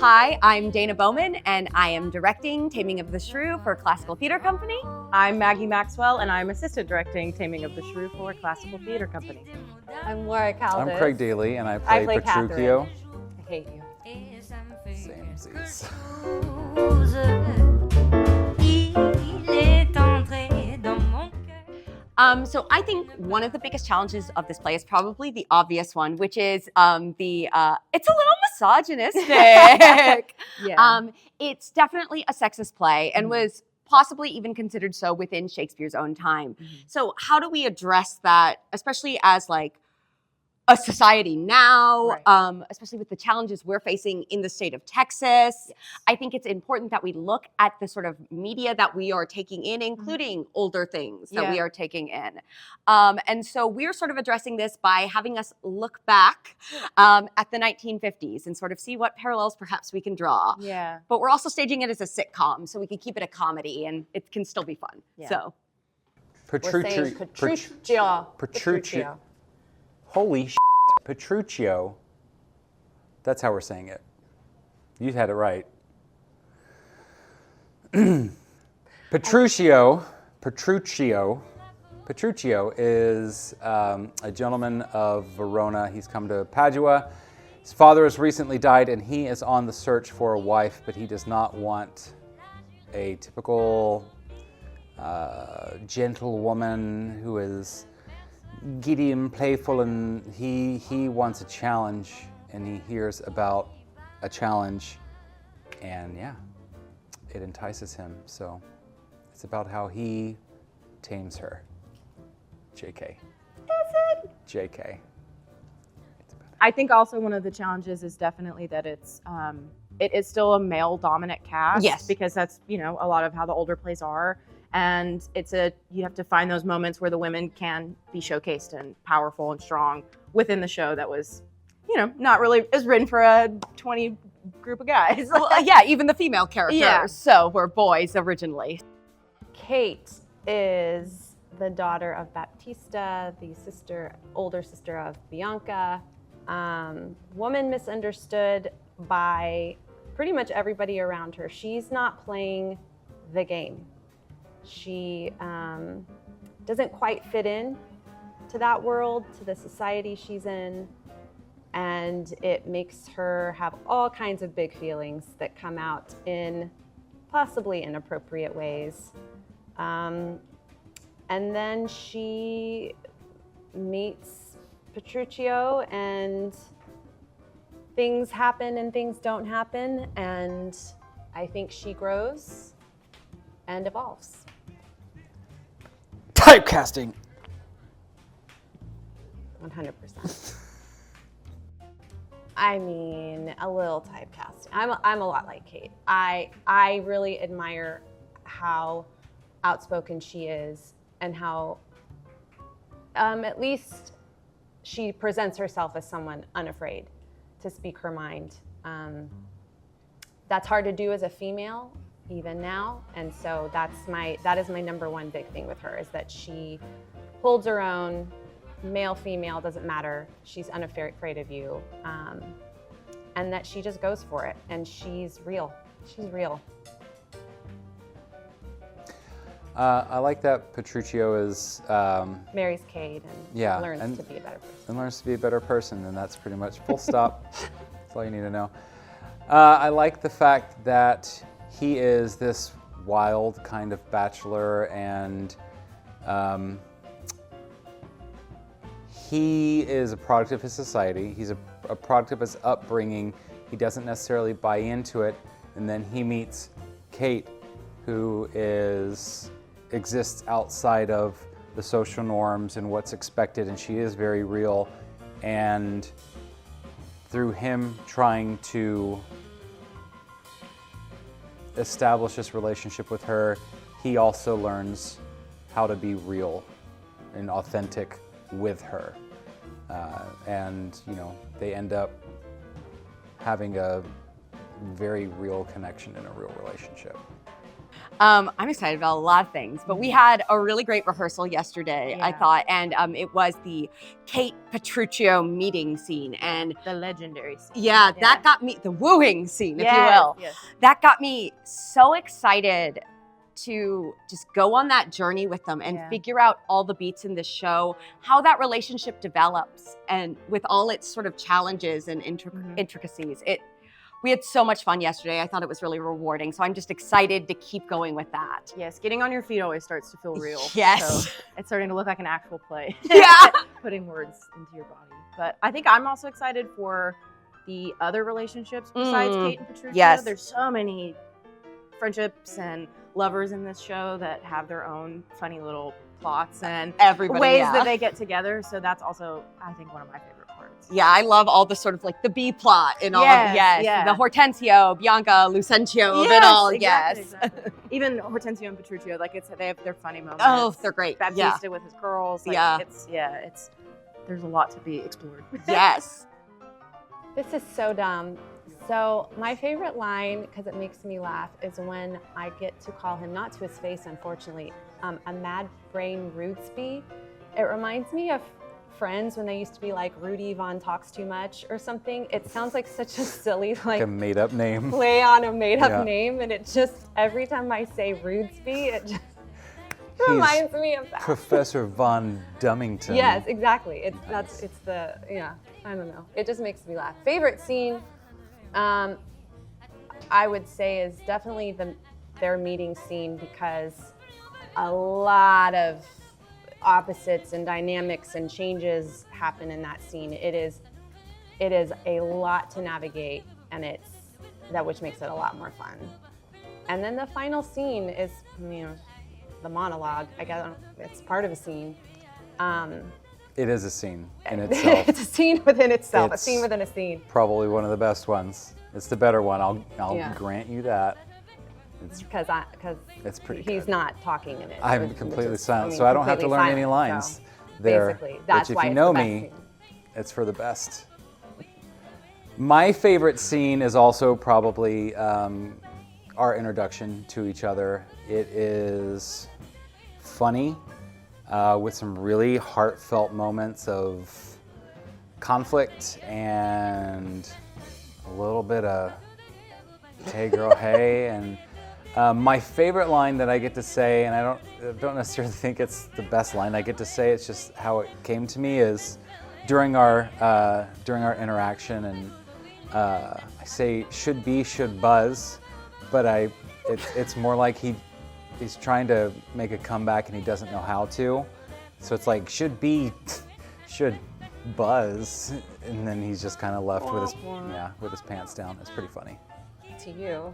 Hi, I'm Dana Bowman, and I am directing Taming of the Shrew for Classical Theatre Company. I'm Maggie Maxwell, and I'm assistant directing Taming of the Shrew for Classical Theatre Company. I'm Laura Caldas. I'm Craig Daly, and I play Petruchio. I hate you. Samesies. So I think one of the biggest challenges of this play is probably the obvious one, which is it's a little misogynistic. Yeah. It's definitely a sexist play and was possibly even considered so within Shakespeare's own time. So how do we address that, especially as like a society now, especially with the challenges we're facing in the state of Texas? Yes. I think it's important that we look at the sort of media that we are taking in, including older things that we are taking in. And so we're sort of addressing this by having us look back at the 1950s and sort of see what parallels perhaps we can draw. Yeah. But we're also staging it as a sitcom, so we can keep it a comedy and it can still be fun. Yeah. So. Petruchio. Holy shit. Petruchio. That's how we're saying it. You had it right. Petruchio is a gentleman of Verona. He's come to Padua. His father has recently died, and he is on the search for a wife, but he does not want a typical gentle woman who is giddy and playful, and he wants a challenge, and he hears about a challenge, and yeah, it entices him. So it's about how he tames her. JK. That's it. JK. I think also one of the challenges is definitely that it is still a male dominant cast. Yes. Because that's, a lot of how the older plays are. And you have to find those moments where the women can be showcased and powerful and strong within the show that was, not really, is written for a 20 group of guys. Well, yeah, even the female characters. Yeah. So were boys originally. Kate is the daughter of Baptista, the older sister of Bianca. Woman misunderstood by pretty much everybody around her. She's not playing the game. She doesn't quite fit in to that world, to the society she's in, and it makes her have all kinds of big feelings that come out in possibly inappropriate ways. And then she meets Petruchio, and things happen and things don't happen, and I think she grows and evolves. Typecasting. 100%. I mean, a little typecasting. I'm a lot like Kate. I really admire how outspoken she is and how at least she presents herself as someone unafraid to speak her mind. That's hard to do as a female, even now, and so that is my number one big thing with her, is that she holds her own. Male, female, doesn't matter. She's unafraid of you, and that she just goes for it, and she's real. She's real. I like that Petruchio is marries Kate and learns to be a better person. And learns to be a better person, and that's pretty much full stop. That's all you need to know. I like the fact that he is this wild kind of bachelor, and he is a product of his society. He's a product of his upbringing. He doesn't necessarily buy into it, and then he meets Kate, who exists outside of the social norms and what's expected, and she is very real. And through him trying to establish this relationship with her, he also learns how to be real and authentic with her. And they end up having a very real connection in a real relationship. I'm excited about a lot of things, but we had a really great rehearsal yesterday, I Yeah. thought, and it was the Kate Petruccio meeting scene, and The legendary scene. yeah, that got me, the wooing scene, if you Yes, will, yes. that got me so excited to just go on that journey with them and Yeah. figure out all the beats in this show, how that relationship develops, and with all its sort of challenges and intricacies. We had so much fun yesterday. I thought it was really rewarding. So I'm just excited to keep going with that. Yes, getting on your feet always starts to feel real. Yes. So it's starting to look like an actual play. Yeah. Putting words into your body. But I think I'm also excited for the other relationships besides Kate and Petruccio. Yes. There's so many friendships and lovers in this show that have their own funny little plots and Everybody, ways yeah. that they get together. So that's also, I think, one of my favorite parts. Yeah, I love all the sort of like the B plot and all Yes, of yes, yeah. the Hortensio, Bianca, Lucentio of it all. Exactly, Yes. exactly. Even Hortensio and Petruccio, like they have their funny moments. Oh, they're great. Baptista Yeah. with his girls. Like, Yeah. It's there's a lot to be explored. Yes. This is so dumb. So my favorite line, because it makes me laugh, is when I get to call him, not to his face, unfortunately, a mad brain Rudesby. It reminds me of Friends when they used to be like, Rudy Von talks too much or something. It sounds like such a silly, Like a made-up name. play on a made-up Yeah. name, and it just, every time I say Rudesby, it just He's reminds me of that. Professor Von Dummington. Yes, exactly. It's Nice. it's the I don't know. It just makes me laugh. Favorite scene, I would say is definitely their meeting scene, because a lot of opposites and dynamics and changes happen in that scene. It is a lot to navigate, and it's that which makes it a lot more fun. And then the final scene is, the monologue. I guess it's part of a scene. It is a scene in itself. It's a scene within itself. It's a scene within a scene. Probably one of the best ones. It's the better one. I'll Yeah. grant you that. It's Because It's pretty he's good. not talking in it. I'm Which completely is- silent, so I don't have to completely learn any silent, lines so there. Basically, that's which, why if you it's know the best me, scene. it's for the best. My favorite scene is also probably our introduction to each other. It is funny with some really heartfelt moments of conflict and a little bit of hey girl hey. And my favorite line that I get to say, and I don't necessarily think it's the best line I get to say, it's just how it came to me, is during our interaction, and I say should buzz, but it's more like he's trying to make a comeback and he doesn't know how to, so it's like should buzz, and then he's just kind of left with his pants down. It's pretty funny. To you,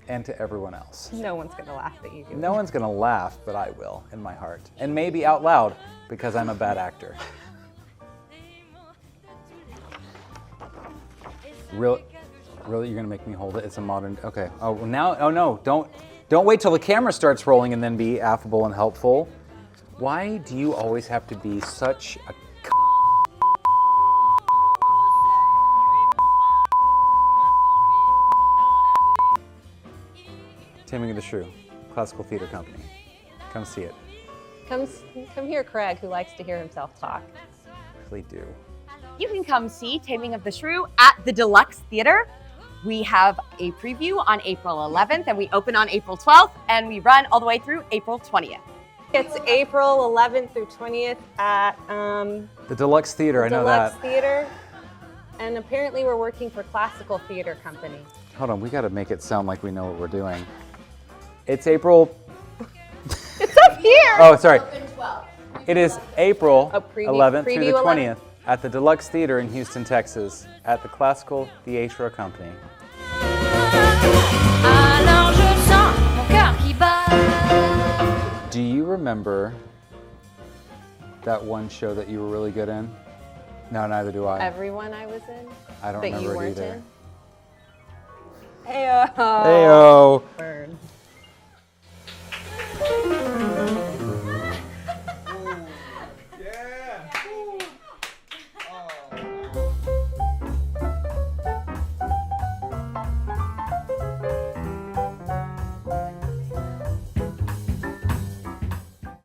And to everyone else. no one's gonna laugh at you. No one's gonna laugh, but I will in my heart, and maybe out loud because I'm a bad actor. Really, you're gonna make me hold it? It's a modern. Okay. Oh, well now. Oh no! Don't wait till the camera starts rolling and then be affable and helpful. Why do you always have to be such a? Taming of the Shrew, classical theater company. Come see it. Come here, Craig, who likes to hear himself talk. Really do. You can come see Taming of the Shrew at the Deluxe Theater. We have a preview on April 11th, and we open on April 12th, and we run all the way through April 20th. It's April 11th through 20th at The Deluxe Theater, I know Deluxe that. Theater, and apparently we're working for Classical Theater Company. Hold on, we gotta make it sound like we know what we're doing. It's April. It's up here. Oh, sorry. It is April Oh, preview- 11th through preview the 11th. 20th at the Deluxe Theater in Houston, Texas, at the Classical Theater Company. Alors je sens mon cœur qui bat. Do you remember that one show that you were really good in? No, neither do I. Everyone I was in I don't that you remember it weren't either. in. Heyo. Heyo. Burn.